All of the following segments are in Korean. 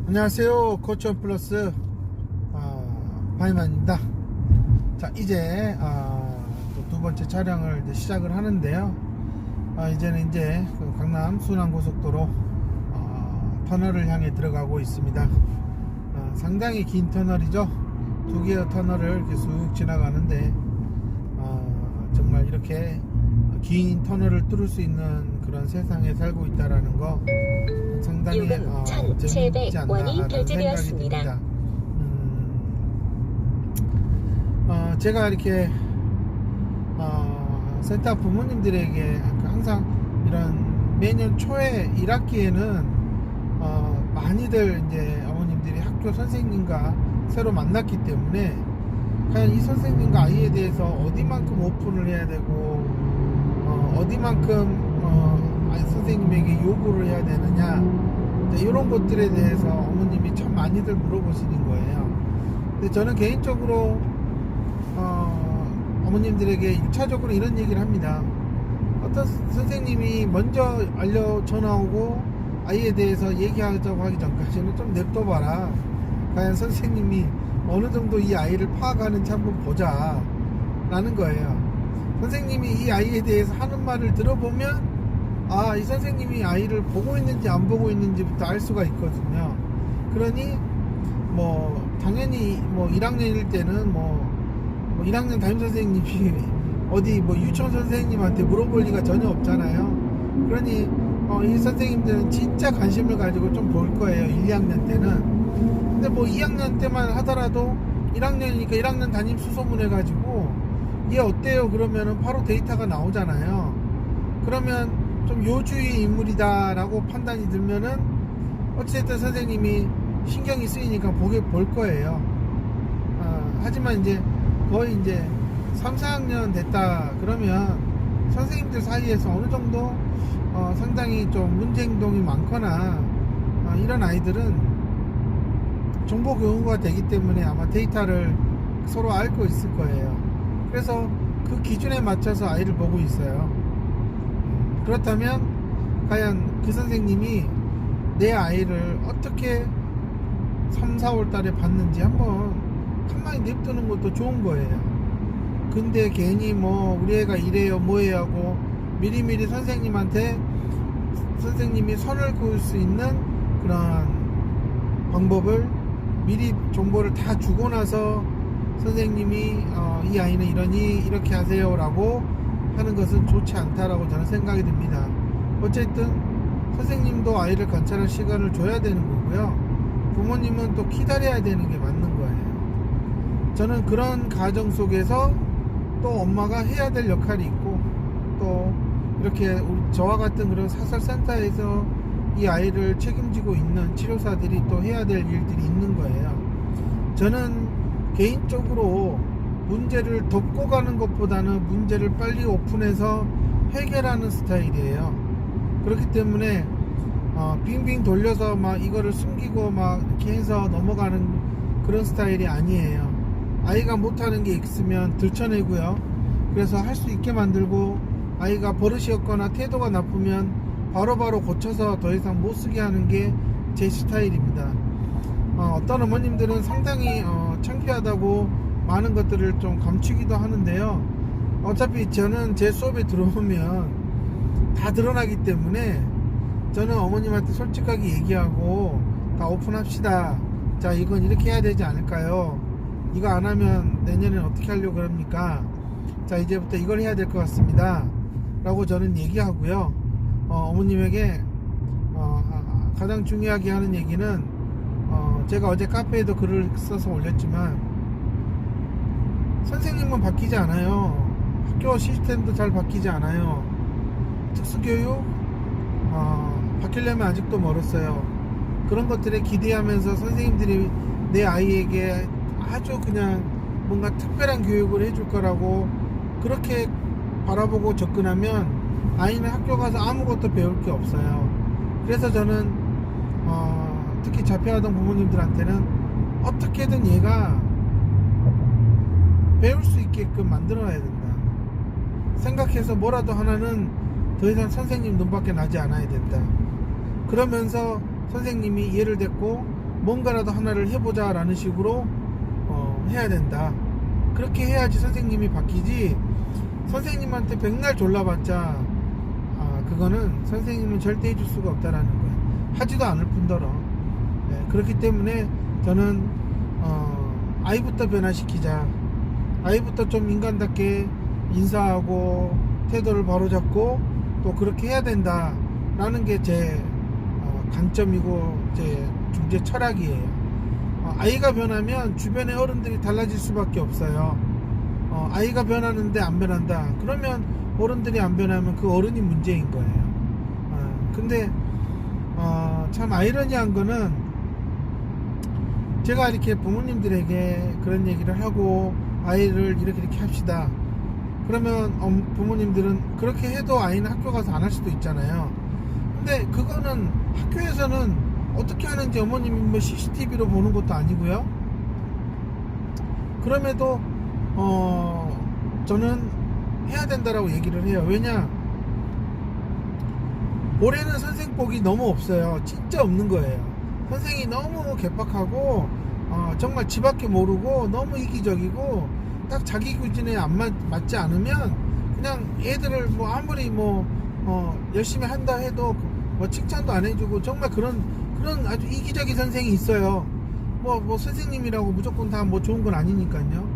안녕하세요. 코치원 플러스 바이만입니다. 자, 이제 또 두 번째 촬영을 이제 시작을 하는데요. 이제는 이제 그 강남 순환고속도로 터널을 향해 들어가고 있습니다. 상당히 긴 터널이죠. 두 개의 터널을 이렇게 쑥 지나가는데 정말 이렇게 긴 터널을 뚫을 수 있는 그런 세상에 살고 있다라는 거 상당히 재미있지 않나라는 생각이 듭니다. 제가 이렇게 센터 부모님들에게 항상 이런 매년 초에 1학기에는 많이들 이제 어머님들이 학교 선생님과 새로 만났기 때문에 과연 이 선생님과 아이에 대해서 어디만큼 오픈을 해야 되고 어디만큼 선생님에게 요구를 해야 되느냐, 이런 것들에 대해서 어머님이 참 많이들 물어보시는 거예요. 근데 저는 개인적으로 어머님들에게 1차적으로 이런 얘기를 합니다. 어떤 선생님이 먼저 전화 오고 아이에 대해서 얘기하자고 하기 전까지는 좀 냅둬봐라. 과연 선생님이 어느 정도 이 아이를 파악하는지 한번 보자 라는 거예요. 선생님이 이 아이에 대해서 하는 말을 들어보면 이 선생님이 아이를 보고 있는지 안 보고 있는지부터 알 수가 있거든요. 그러니 당연히 1학년일 때는 1학년 담임선생님이 어디 유치원 선생님한테 물어볼 리가 전혀 없잖아요. 그러니 이 선생님들은 진짜 관심을 가지고 좀 볼 거예요. 1, 2학년 때는. 근데 2학년 때만 하더라도 1학년이니까 1학년 담임 수소문 해가지고 얘 어때요? 그러면은 바로 데이터가 나오잖아요. 그러면 좀 요주의 인물이다 라고 판단이 들면은 어쨌든 선생님이 신경이 쓰이니까 볼 거예요. 하지만 이제 거의 이제 3, 4학년 됐다 그러면 선생님들 사이에서 어느 정도 상당히 좀 문제 행동이 많거나 이런 아이들은 정보 교류가 되기 때문에 아마 데이터를 서로 알고 있을 거예요. 그래서 그 기준에 맞춰서 아이를 보고 있어요. 그렇다면 과연 그 선생님이 내 아이를 어떻게 3, 4월 달에 봤는지 한번 가만히 냅두는 것도 좋은 거예요. 근데 괜히 우리 애가 이래요 뭐예요 하고 미리미리 선생님한테 선생님이 선을 그을 수 있는 그런 방법을 미리 정보를 다 주고 나서 선생님이 이 아이는 이러니 이렇게 하세요 라고 하는 것은 좋지 않다라고 저는 생각이 듭니다. 어쨌든 선생님도 아이를 관찰할 시간을 줘야 되는 거고요. 부모님은 또 기다려야 되는 게 맞는 거예요. 저는 그런 가정 속에서 또 엄마가 해야 될 역할이 있고 또 이렇게 저와 같은 그런 사설센터에서 이 아이를 책임지고 있는 치료사들이 또 해야 될 일들이 있는 거예요. 저는 개인적으로 문제를 덮고 가는 것보다는 문제를 빨리 오픈해서 해결하는 스타일이에요. 그렇기 때문에 빙빙 돌려서 이거를 숨기고 이렇게 해서 넘어가는 그런 스타일이 아니에요. 아이가 못하는 게 있으면 들춰내고요. 그래서 할 수 있게 만들고 아이가 버릇이었거나 태도가 나쁘면 바로바로 고쳐서 더 이상 못 쓰게 하는 게 제 스타일입니다. 어떤 어머님들은 상당히 창피하다고 많은 것들을 좀 감추기도 하는데요. 어차피 저는 제 수업에 들어오면 다 드러나기 때문에 저는 어머님한테 솔직하게 얘기하고 다 오픈합시다. 자, 이건 이렇게 해야 되지 않을까요? 이거 안 하면 내년엔 어떻게 하려고 그럽니까? 자, 이제부터 이걸 해야 될 것 같습니다 라고 저는 얘기하고요. 어머님에게 가장 중요하게 하는 얘기는 제가 어제 카페에도 글을 써서 올렸지만 선생님은 바뀌지 않아요. 학교 시스템도 잘 바뀌지 않아요. 특수교육 바뀌려면 아직도 멀었어요. 그런 것들에 기대하면서 선생님들이 내 아이에게 아주 그냥 뭔가 특별한 교육을 해줄 거라고 그렇게 바라보고 접근하면 아이는 학교 가서 아무것도 배울 게 없어요. 그래서 저는 특히 자폐아동 부모님들한테는 어떻게든 얘가 배울 수 있게끔 만들어야 된다 생각해서 뭐라도 하나는 더 이상 선생님 눈밖에 나지 않아야 된다. 그러면서 선생님이 얘를 데리고 뭔가라도 하나를 해보자 라는 식으로 해야 된다. 그렇게 해야지 선생님이 바뀌지, 선생님한테 백날 졸라봤자 그거는 선생님은 절대 해줄 수가 없다라는 거예요. 하지도 않을 뿐더러. 네, 그렇기 때문에 저는 아이부터 변화시키자, 아이부터 좀 인간답게 인사하고 태도를 바로잡고 또 그렇게 해야 된다 라는 게 제 관점이고 제 중재 철학이에요. 아이가 변하면 주변의 어른들이 달라질 수밖에 없어요. 아이가 변하는데 안 변한다 그러면 어른들이 안 변하면 그 어른이 문제인 거예요. 근데 참 아이러니한 거는 제가 이렇게 부모님들에게 그런 얘기를 하고 아이를 이렇게 합시다 그러면 부모님들은 그렇게 해도 아이는 학교 가서 안 할 수도 있잖아요. 근데 그거는 학교에서는 어떻게 하는지 어머님이 뭐 CCTV로 보는 것도 아니고요. 그럼에도 저는 해야 된다라고 얘기를 해요. 왜냐, 올해는 선생복이 너무 없어요. 진짜 없는 거예요. 선생이 너무 개빡하고 정말 지밖에 모르고 너무 이기적이고 딱 자기 기준에 안 맞지 않으면 그냥 애들을 뭐 아무리 열심히 한다 해도 뭐 칭찬도 안 해주고 정말 그런 아주 이기적인 선생이 있어요. 뭐 선생님이라고 무조건 다 뭐 좋은 건 아니니까요.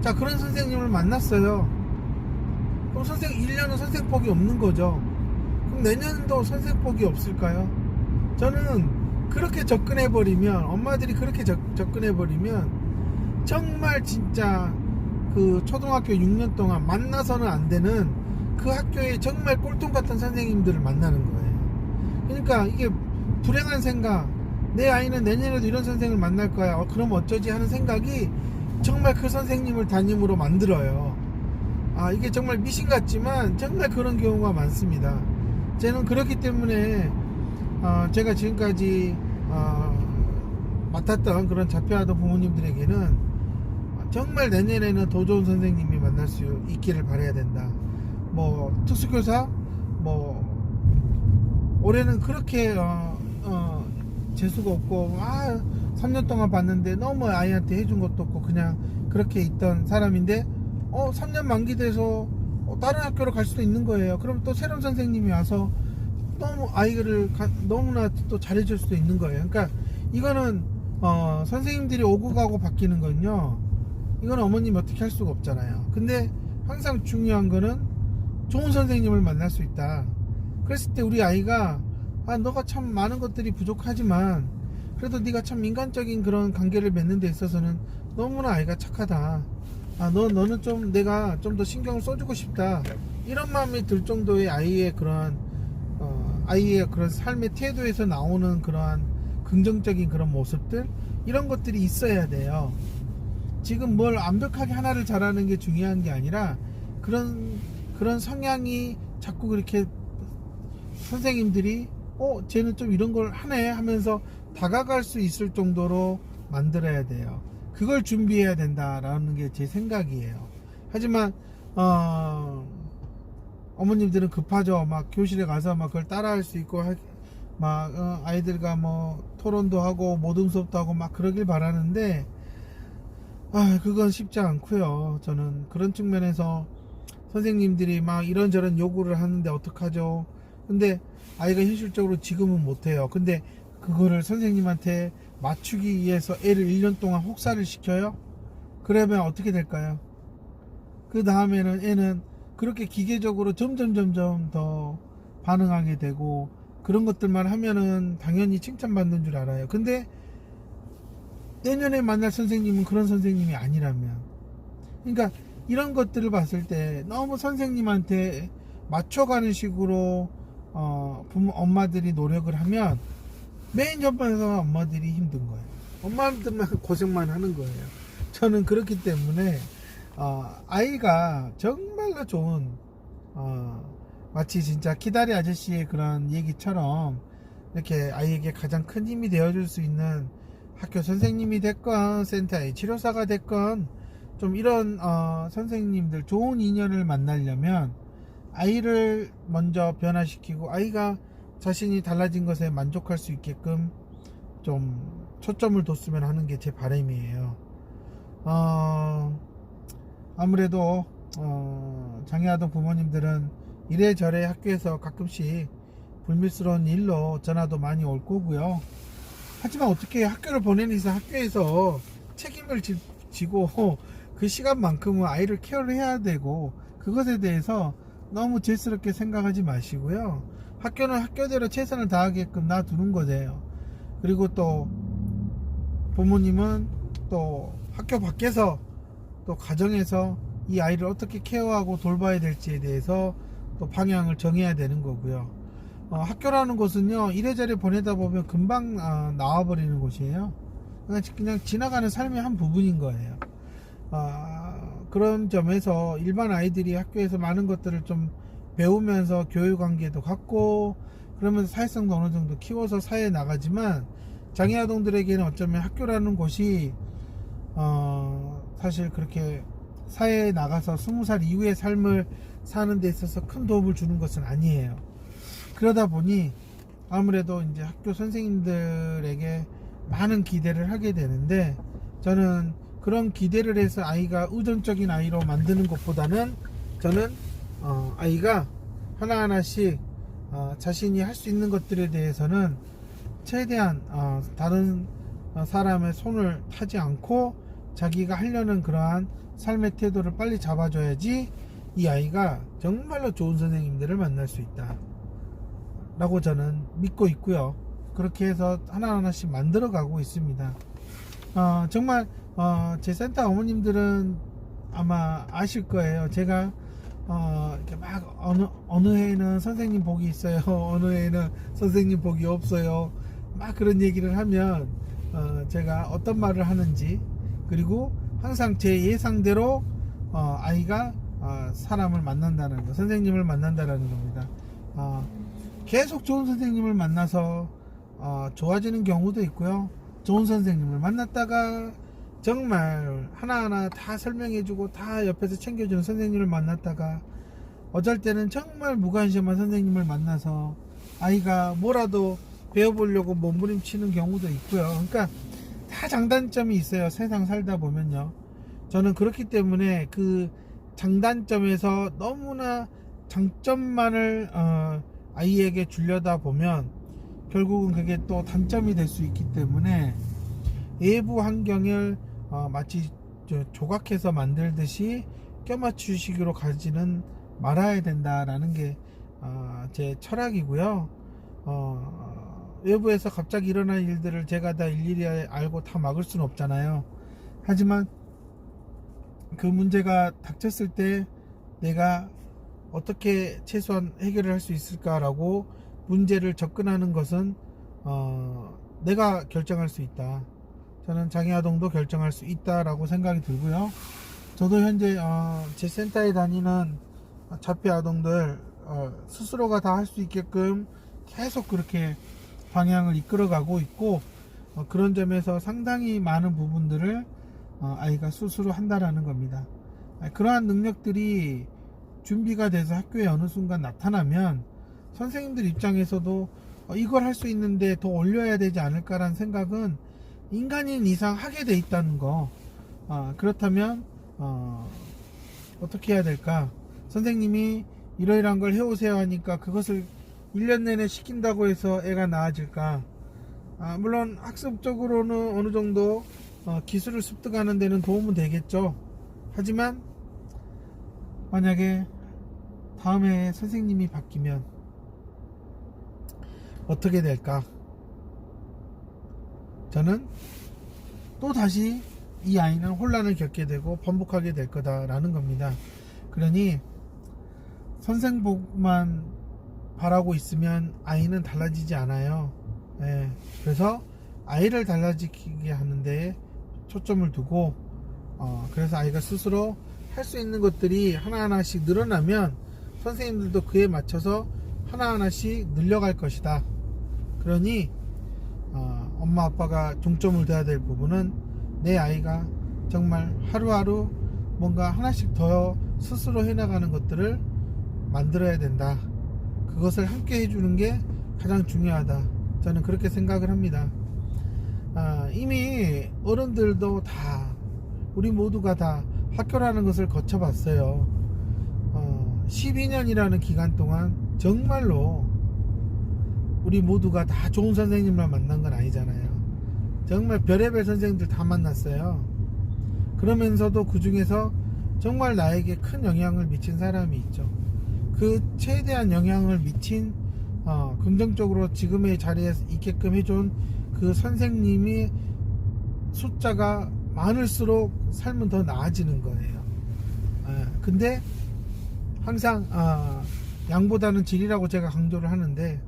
자, 그런 선생님을 만났어요. 그럼 1년은 선생복이 없는 거죠. 그럼 내년도 선생복이 없을까요? 저는 그렇게 접근해버리면, 엄마들이 그렇게 접근해버리면 정말 진짜 그 초등학교 6년 동안 만나서는 안 되는 그 학교에 정말 꼴통 같은 선생님들을 만나는 거예요. 그러니까 이게 불행한 생각, 내 아이는 내년에도 이런 선생님을 만날 거야. 그럼 어쩌지 하는 생각이 정말 그 선생님을 담임으로 만들어요. 이게 정말 미신 같지만 정말 그런 경우가 많습니다. 저는 그렇기 때문에 제가 지금까지 맡았던 그런 자폐아동 부모님들에게는 정말 내년에는 더 좋은 선생님이 만날 수 있기를 바라야 된다. 뭐 특수교사 올해는 그렇게 재수가 없고 3년 동안 봤는데 너무 아이한테 해준 것도 없고 그냥 그렇게 있던 사람인데 3년 만기돼서 다른 학교로 갈 수도 있는 거예요. 그럼 또 새로운 선생님이 와서 너무 아이를 너무나 또 잘해줄 수도 있는 거예요. 그러니까 이거는 선생님들이 오고 가고 바뀌는 건요, 이건 어머님이 어떻게 할 수가 없잖아요. 근데 항상 중요한 거는 좋은 선생님을 만날 수 있다. 그랬을 때 우리 아이가 너가 참 많은 것들이 부족하지만 그래도 네가 참 인간적인 그런 관계를 맺는 데 있어서는 너무나 아이가 착하다. 너는 좀 내가 좀 더 신경을 써주고 싶다. 이런 마음이 들 정도의 아이의 그런 삶의 태도에서 나오는 그러한 긍정적인 그런 모습들, 이런 것들이 있어야 돼요. 지금 뭘 완벽하게 하나를 잘하는 게 중요한 게 아니라 그런 성향이 자꾸 그렇게 선생님들이 쟤는 좀 이런 걸 하네 하면서 다가갈 수 있을 정도로 만들어야 돼요. 그걸 준비해야 된다라는 게 제 생각이에요. 하지만 어머님들은 급하죠. 막 교실에 가서 막 그걸 따라할 수 있고 아이들과 뭐 토론도 하고 모든 수업도 하고 막 그러길 바라는데 그건 쉽지 않고요. 저는 그런 측면에서 선생님들이 막 이런저런 요구를 하는데 어떡하죠? 근데 아이가 현실적으로 지금은 못해요. 근데 그거를 선생님한테 맞추기 위해서 애를 1년 동안 혹사를 시켜요? 그러면 어떻게 될까요? 그 다음에는 애는 그렇게 기계적으로 점점 더 반응하게 되고 그런 것들만 하면은 당연히 칭찬받는 줄 알아요. 근데 내년에 만날 선생님은 그런 선생님이 아니라면, 그러니까 이런 것들을 봤을 때 너무 선생님한테 맞춰가는 식으로 엄마들이 노력을 하면 맨 옆에서 엄마들이 힘든 거예요. 엄마들만 고생만 하는 거예요. 저는 그렇기 때문에 아이가 정말로 좋은 마치 진짜 기다리 아저씨의 그런 얘기처럼 이렇게 아이에게 가장 큰 힘이 되어줄 수 있는 학교 선생님이 됐건 센터의 치료사가 됐건 좀 이런 선생님들 좋은 인연을 만나려면 아이를 먼저 변화시키고 아이가 자신이 달라진 것에 만족할 수 있게끔 좀 초점을 뒀으면 하는 게 제 바람이에요. 아무래도 장애아동 부모님들은 이래저래 학교에서 가끔씩 불미스러운 일로 전화도 많이 올 거고요. 하지만 어떻게 학교를 보내는 이상 학교에서 책임을 지고 그 시간만큼은 아이를 케어를 해야 되고 그것에 대해서 너무 죄스럽게 생각하지 마시고요. 학교는 학교대로 최선을 다하게끔 놔두는 거예요. 그리고 또 부모님은 또 학교 밖에서 또 가정에서 이 아이를 어떻게 케어하고 돌봐야 될지에 대해서 또 방향을 정해야 되는 거고요. 학교라는 곳은요 이래저래 보내다 보면 금방 나와버리는 곳이에요. 그냥 지나가는 삶의 한 부분인 거예요. 그런 점에서 일반 아이들이 학교에서 많은 것들을 좀 배우면서 교육관계도 갖고 그러면서 사회성도 어느 정도 키워서 사회에 나가지만 장애아동들에게는 어쩌면 학교라는 곳이 사실 그렇게 사회에 나가서 20살 이후의 삶을 사는 데 있어서 큰 도움을 주는 것은 아니에요. 그러다 보니 아무래도 이제 학교 선생님들에게 많은 기대를 하게 되는데 저는 그런 기대를 해서 아이가 의존적인 아이로 만드는 것보다는 저는 아이가 하나하나씩 자신이 할 수 있는 것들에 대해서는 최대한 다른 사람의 손을 타지 않고 자기가 하려는 그러한 삶의 태도를 빨리 잡아줘야지 이 아이가 정말로 좋은 선생님들을 만날 수 있다 라고 저는 믿고 있고요. 그렇게 해서 하나하나씩 만들어 가고 있습니다. 정말 제 센터 어머님들은 아마 아실 거예요. 제가 이렇게 막 어느 해에는 선생님 복이 있어요, 어느 해에는 선생님 복이 없어요, 막 그런 얘기를 하면 제가 어떤 말을 하는지, 그리고 항상 제 예상대로 아이가 사람을 만난다는 거, 선생님을 만난다는 겁니다. 계속 좋은 선생님을 만나서 좋아지는 경우도 있고요. 좋은 선생님을 만났다가 정말 하나하나 다 설명해주고 다 옆에서 챙겨주는 선생님을 만났다가 어쩔 때는 정말 무관심한 선생님을 만나서 아이가 뭐라도 배워보려고 몸부림치는 경우도 있고요. 그러니까 다 장단점이 있어요. 세상 살다 보면요. 저는 그렇기 때문에 그 장단점에서 너무나 장점만을 아이에게 주려다 보면 결국은 그게 또 단점이 될 수 있기 때문에 외부 환경을 마치 조각해서 만들듯이 껴맞추식으로 가지는 말아야 된다라는 게 제 철학이고요. 외부에서 갑자기 일어난 일들을 제가 다 일일이 알고 다 막을 수는 없잖아요. 하지만 그 문제가 닥쳤을 때 내가 어떻게 최소한 해결을 할 수 있을까라고 문제를 접근하는 것은 내가 결정할 수 있다. 저는 장애아동도 결정할 수 있다라고 생각이 들고요. 저도 현재 제 센터에 다니는 자폐 아동들 스스로가 다 할 수 있게끔 계속 그렇게 방향을 이끌어가고 있고 그런 점에서 상당히 많은 부분들을 아이가 스스로 한다라는 겁니다. 그러한 능력들이 준비가 돼서 학교에 어느 순간 나타나면 선생님들 입장에서도 이걸 할 수 있는데 더 올려야 되지 않을까라는 생각은 인간인 이상 하게 돼 있다는 거. 그렇다면 어떻게 해야 될까? 선생님이 이러이러한 걸 해오세요 하니까 그것을 1년 내내 시킨다고 해서 애가 나아질까? 물론 학습적으로는 어느 정도 기술을 습득하는 데는 도움은 되겠죠. 하지만 만약에 다음에 선생님이 바뀌면 어떻게 될까? 저는 또 다시 이 아이는 혼란을 겪게 되고 번복하게 될 거다라는 겁니다. 그러니 선생복만 바라고 있으면 아이는 달라지지 않아요. 그래서 아이를 달라지게 하는데 초점을 두고 그래서 아이가 스스로 할 수 있는 것들이 하나하나씩 늘어나면 선생님들도 그에 맞춰서 하나하나씩 늘려갈 것이다. 그러니 엄마 아빠가 중점을 둬야 될 부분은 내 아이가 정말 하루하루 뭔가 하나씩 더 스스로 해나가는 것들을 만들어야 된다. 그것을 함께 해주는 게 가장 중요하다. 저는 그렇게 생각을 합니다. 이미 어른들도 다 우리 모두가 다 학교라는 것을 거쳐봤어요. 12년이라는 기간 동안 정말로 우리 모두가 다 좋은 선생님만 만난 건 아니잖아요. 정말 별의별 선생님들 다 만났어요. 그러면서도 그 중에서 정말 나에게 큰 영향을 미친 사람이 있죠. 그 최대한 영향을 미친 긍정적으로 지금의 자리에 있게끔 해준 그 선생님이 숫자가 많을수록 삶은 더 나아지는 거예요. 근데 항상 양보다는 질이라고 제가 강조를 하는데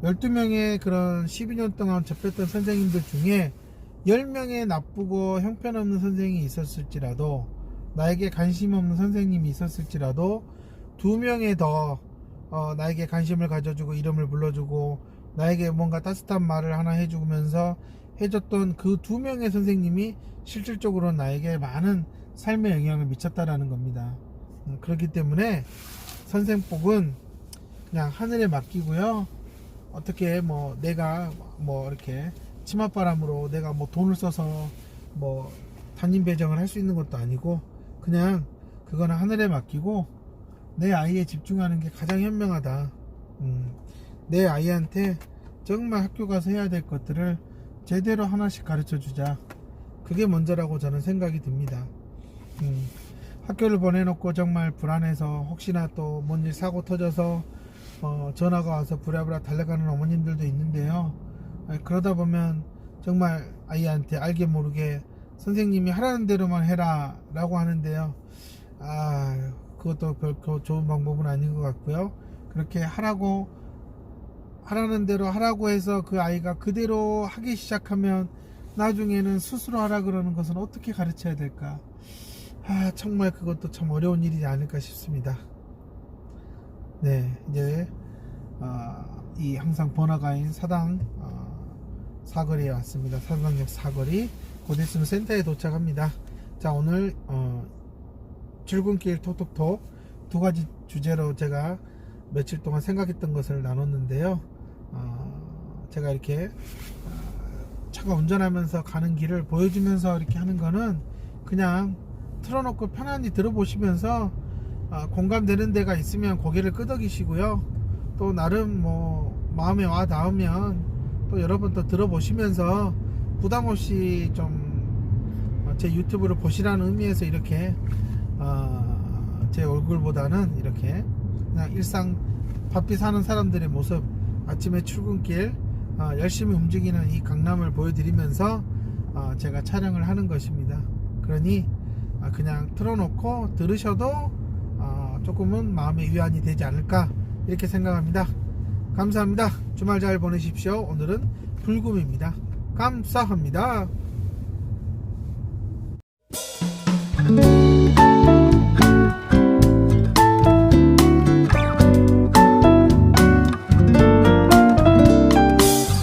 12명의 그런 12년 동안 접했던 선생님들 중에 10명의 나쁘고 형편없는 선생님이 있었을지라도, 나에게 관심 없는 선생님이 있었을지라도 2명의 더 나에게 관심을 가져주고 이름을 불러주고 나에게 뭔가 따뜻한 말을 하나 해주면서 해줬던 그 2명의 선생님이 실질적으로 나에게 많은 삶에 영향을 미쳤다라는 겁니다. 그렇기 때문에 선생복은 그냥 하늘에 맡기고요. 어떻게 뭐 내가 뭐 이렇게 치맛바람으로 내가 뭐 돈을 써서 뭐 담임 배정을 할 수 있는 것도 아니고, 그냥 그거는 하늘에 맡기고 내 아이에 집중하는 게 가장 현명하다. 내 아이한테 정말 학교 가서 해야 될 것들을 제대로 하나씩 가르쳐 주자. 그게 먼저라고 저는 생각이 듭니다. 학교를 보내놓고 정말 불안해서 혹시나 또 뭔 일 사고 터져서 전화가 와서 부랴부랴 달려가는 어머님들도 있는데요. 그러다 보면 정말 아이한테 알게 모르게 선생님이 하라는 대로만 해라 라고 하는데요. 그것도 별로 좋은 방법은 아닌 것 같고요. 그렇게 하라는 대로 하라고 해서 그 아이가 그대로 하기 시작하면 나중에는 스스로 하라 그러는 것은 어떻게 가르쳐야 될까? 정말 그것도 참 어려운 일이지 않을까 싶습니다. 네, 이제 이 항상 번화가인 사당 사거리에 왔습니다. 사당역 사거리. 곧 있으면 센터에 도착합니다. 자, 오늘 출근길 톡톡톡 2가지 주제로 제가 며칠 동안 생각했던 것을 나눴는데요. 제가 이렇게 차가 운전하면서 가는 길을 보여주면서 이렇게 하는 거는 그냥 틀어놓고 편안히 들어보시면서 공감되는 데가 있으면 고개를 끄덕이시고요. 또 나름 뭐 마음에 와 닿으면 또 여러 번 또 들어보시면서 부담없이 좀 제 유튜브를 보시라는 의미에서 이렇게 제 얼굴보다는 이렇게 그냥 일상 바삐 사는 사람들의 모습, 아침에 출근길 열심히 움직이는 이 강남을 보여드리면서 제가 촬영을 하는 것입니다. 그러니 그냥 틀어놓고 들으셔도 조금은 마음의 위안이 되지 않을까 이렇게 생각합니다. 감사합니다. 주말 잘 보내십시오. 오늘은 불금입니다. 감사합니다.